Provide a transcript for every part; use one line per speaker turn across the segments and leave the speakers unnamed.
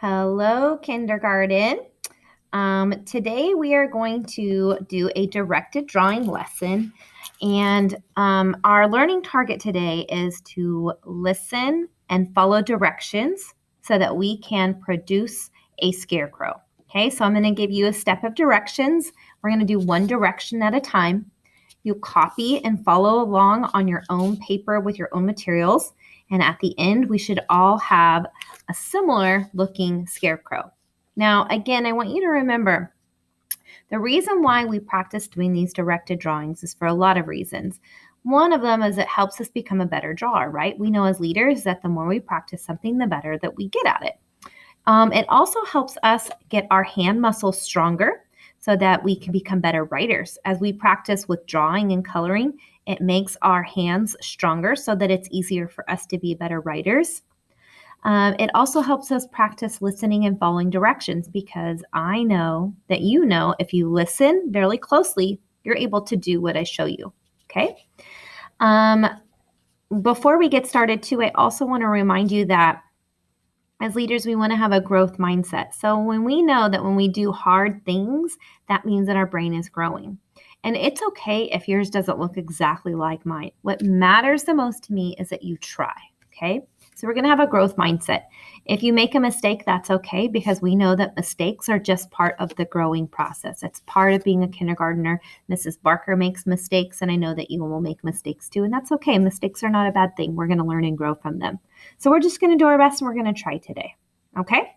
Hello, kindergarten. Today we are going to do a directed drawing lesson. And our learning target today is to listen and follow directions so that we can produce a scarecrow. Okay, so I'm going to give you a step of directions. We're going to do one direction at a time. You copy and follow along on your own paper with your own materials. And at the end, we should all have a similar looking scarecrow. Now, again, I want you to remember the reason why we practice doing these directed drawings is for a lot of reasons. One of them is it helps us become a better drawer, right? We know as leaders that the more we practice something, the better that we get at it. It also helps us get our hand muscles stronger so that we can become better writers. As we practice with drawing and coloring, it makes our hands stronger so that it's easier for us to be better writers. It also helps us practice listening and following directions because I know that you know if you listen very closely, you're able to do what I show you, okay? Before we get started too, I also want to remind you that as leaders, we want to have a growth mindset. So when we know that when we do hard things, that means that our brain is growing. And it's okay if yours doesn't look exactly like mine. What matters the most to me is that you try, okay? So we're going to have a growth mindset. If you make a mistake, that's okay because we know that mistakes are just part of the growing process. It's part of being a kindergartner. Mrs. Barker makes mistakes, and I know that you will make mistakes too, and that's okay. Mistakes are not a bad thing. We're going to learn and grow from them. So we're just going to do our best and we're going to try today, okay?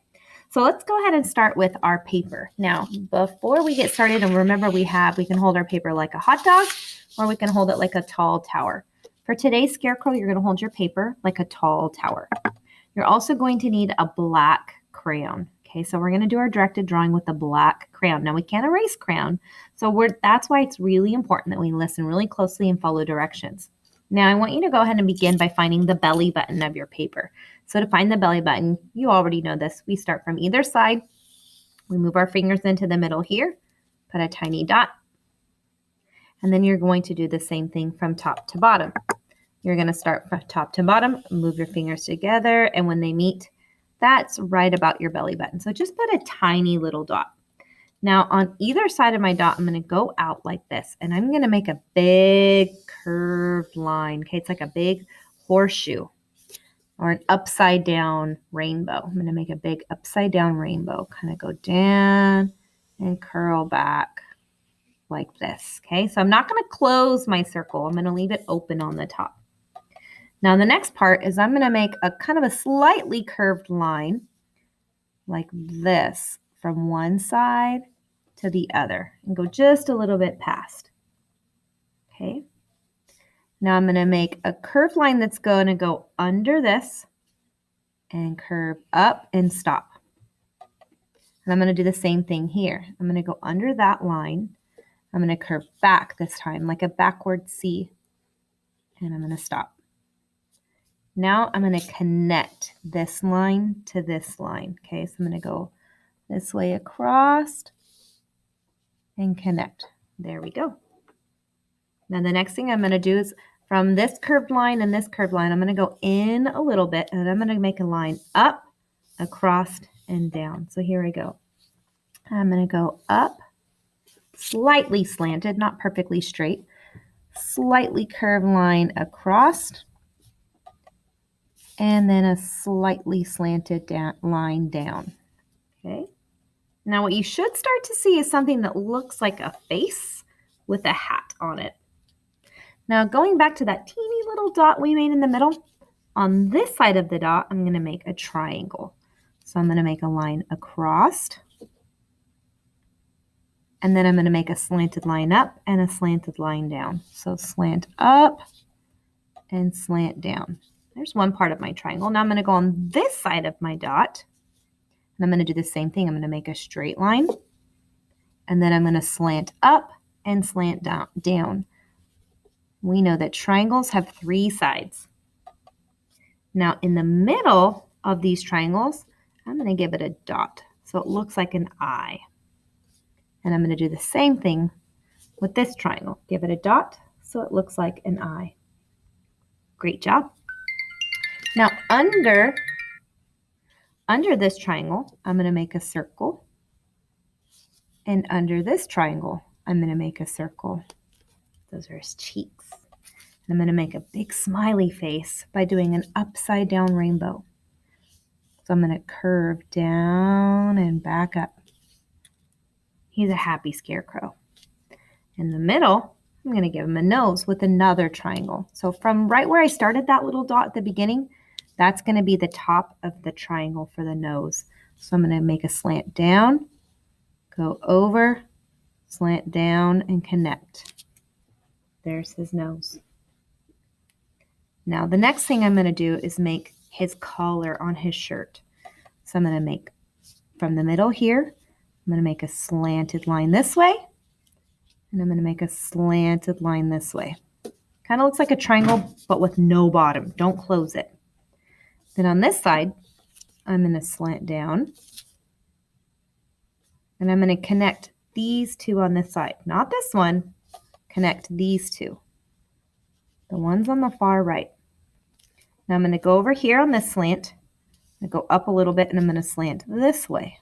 So let's go ahead and start with our paper. Now, before we get started, and remember we can hold our paper like a hot dog or we can hold it like a tall tower. For today's scarecrow, you're going to hold your paper like a tall tower. You're also going to need a black crayon. Okay, so we're going to do our directed drawing with a black crayon. Now, we can't erase crayon, so that's why it's really important that we listen really closely and follow directions. Now, I want you to go ahead and begin by finding the belly button of your paper. So to find the belly button, you already know this. We start from either side. We move our fingers into the middle here, put a tiny dot, and then you're going to do the same thing from top to bottom. You're going to start from top to bottom, move your fingers together, and when they meet, that's right about your belly button. So just put a tiny little dot. Now, on either side of my dot, I'm going to go out like this, and I'm going to make a big curved line. Okay, it's like a big horseshoe or an upside down rainbow. I'm going to make a big upside down rainbow, kind of go down and curl back like this. Okay, so I'm not going to close my circle. I'm going to leave it open on the top. Now, the next part is I'm going to make a kind of a slightly curved line like this from one side to the other and go just a little bit past. Okay. Now I'm going to make a curved line that's going to go under this and curve up and stop. And I'm going to do the same thing here. I'm going to go under that line. I'm going to curve back this time like a backward C. And I'm going to stop. Now I'm going to connect this line to this line. Okay, so I'm going to go this way across and connect. There we go. Now the next thing I'm going to do is from this curved line and this curved line, I'm going to go in a little bit and I'm going to make a line up, across, and down. So here we go. I'm going to go up, slightly slanted, not perfectly straight, slightly curved line across, and then a slightly slanted line down. Okay. Now what you should start to see is something that looks like a face with a hat on it. Now going back to that teeny little dot we made in the middle, on this side of the dot, I'm going to make a triangle. So I'm going to make a line across, and then I'm going to make a slanted line up and a slanted line down. So slant up and slant down. There's one part of my triangle. Now I'm going to go on this side of my dot, and I'm going to do the same thing. I'm going to make a straight line, and then I'm going to slant up and slant down. We know that triangles have 3 sides. Now in the middle of these triangles, I'm going to give it a dot so it looks like an eye. And I'm going to do the same thing with this triangle. Give it a dot so it looks like an eye. Great job. Now under Under this triangle, I'm going to make a circle. And under this triangle, I'm going to make a circle. Those are his cheeks. And I'm going to make a big smiley face by doing an upside down rainbow. So I'm going to curve down and back up. He's a happy scarecrow. In the middle, I'm going to give him a nose with another triangle. So from right where I started that little dot at the beginning, that's going to be the top of the triangle for the nose. So I'm going to make a slant down, go over, slant down, and connect. There's his nose. Now the next thing I'm going to do is make his collar on his shirt. So I'm going to make from the middle here, I'm going to make a slanted line this way, and I'm going to make a slanted line this way. Kind of looks like a triangle, but with no bottom. Don't close it. Then on this side, I'm going to slant down, and I'm going to connect these two on this side. Not this one. Connect these two. The ones on the far right. Now I'm going to go over here on this slant. I'm going to go up a little bit, and I'm going to slant this way.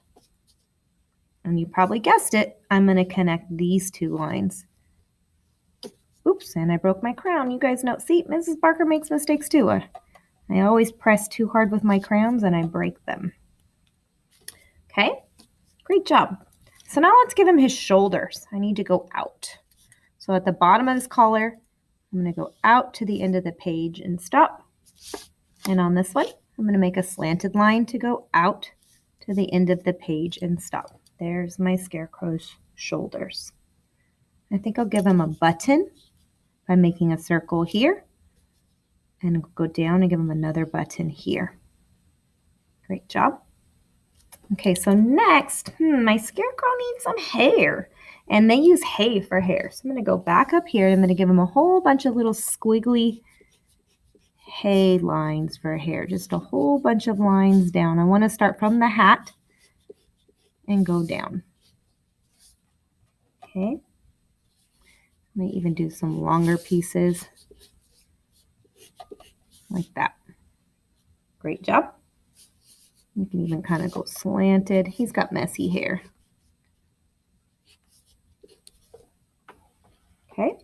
And you probably guessed it, I'm going to connect these two lines. Oops, and I broke my crown. You guys know, see, Mrs. Barker makes mistakes too. I always press too hard with my crayons and I break them. Okay, great job. So now let's give him his shoulders. I need to go out. So at the bottom of his collar, I'm going to go out to the end of the page and stop. And on this one, I'm going to make a slanted line to go out to the end of the page and stop. There's my scarecrow's shoulders. I think I'll give him a button by making a circle here and go down and give him another button here. Great job. Okay, so next, my scarecrow needs some hair, and they use hay for hair. So I'm going to go back up here and I'm going to give him a whole bunch of little squiggly hay lines for hair, just a whole bunch of lines down. I want to start from the hat and go down. Okay. Might even do some longer pieces like that. Great job. You can even kind of go slanted. He's got messy hair. Okay.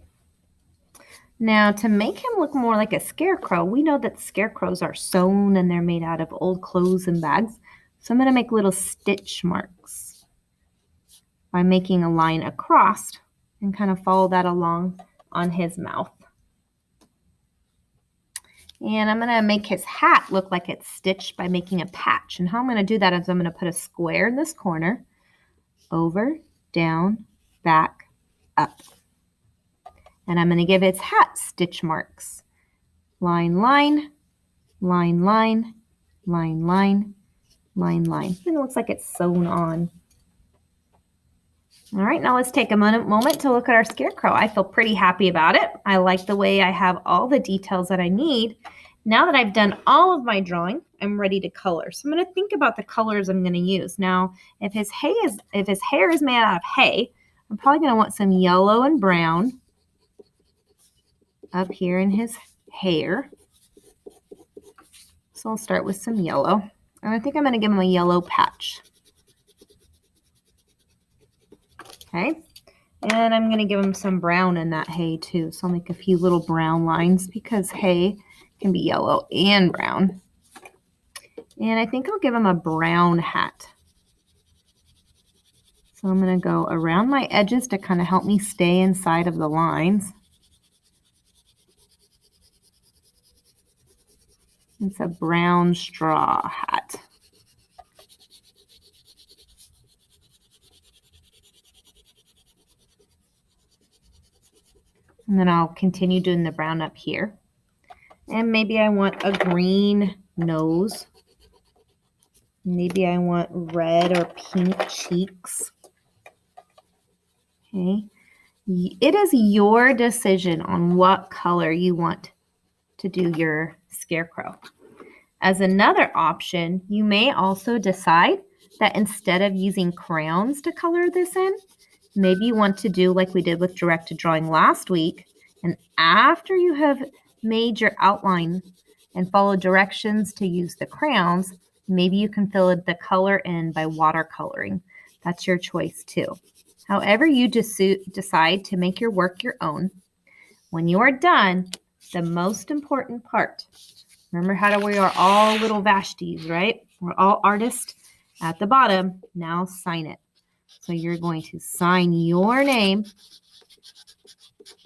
Now to make him look more like a scarecrow, we know that scarecrows are sewn and they're made out of old clothes and bags. So I'm going to make little stitch marks by making a line across and kind of follow that along on his mouth. And I'm going to make his hat look like it's stitched by making a patch. And how I'm going to do that is I'm going to put a square in this corner, over, down, back, up. And I'm going to give its hat stitch marks. Line, line, line, line, line, line, line, line. And it looks like it's sewn on. All right, now let's take a moment to look at our scarecrow. I feel pretty happy about it. I like the way I have all the details that I need. Now that I've done all of my drawing, I'm ready to color. So I'm going to think about the colors I'm going to use. Now, if his hair is made out of hay, I'm probably going to want some yellow and brown up here in his hair. So I'll start with some yellow. And I think I'm going to give him a yellow patch. Okay, and I'm going to give him some brown in that hay too. So I'll make a few little brown lines because hay can be yellow and brown. And I think I'll give him a brown hat. So I'm going to go around my edges to kind of help me stay inside of the lines. It's a brown straw hat. And then I'll continue doing the brown up here. And maybe I want a green nose. Maybe I want red or pink cheeks. Okay. It is your decision on what color you want to do your scarecrow. As another option, you may also decide that instead of using crayons to color this in, maybe you want to do like we did with directed drawing last week, and after you have made your outline and followed directions to use the crayons, Maybe you can fill the color in by watercoloring. That's your choice too. However you decide to make your work your own, when you are done, the most important part, remember how we are all little Vashtis, right? We're all artists. At the bottom, now sign it. So you're going to sign your name,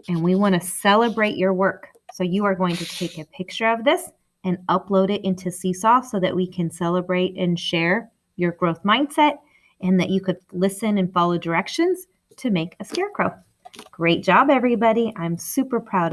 and we want to celebrate your work. So you are going to take a picture of this and upload it into Seesaw so that we can celebrate and share your growth mindset and that you could listen and follow directions to make a scarecrow. Great job, everybody. I'm super proud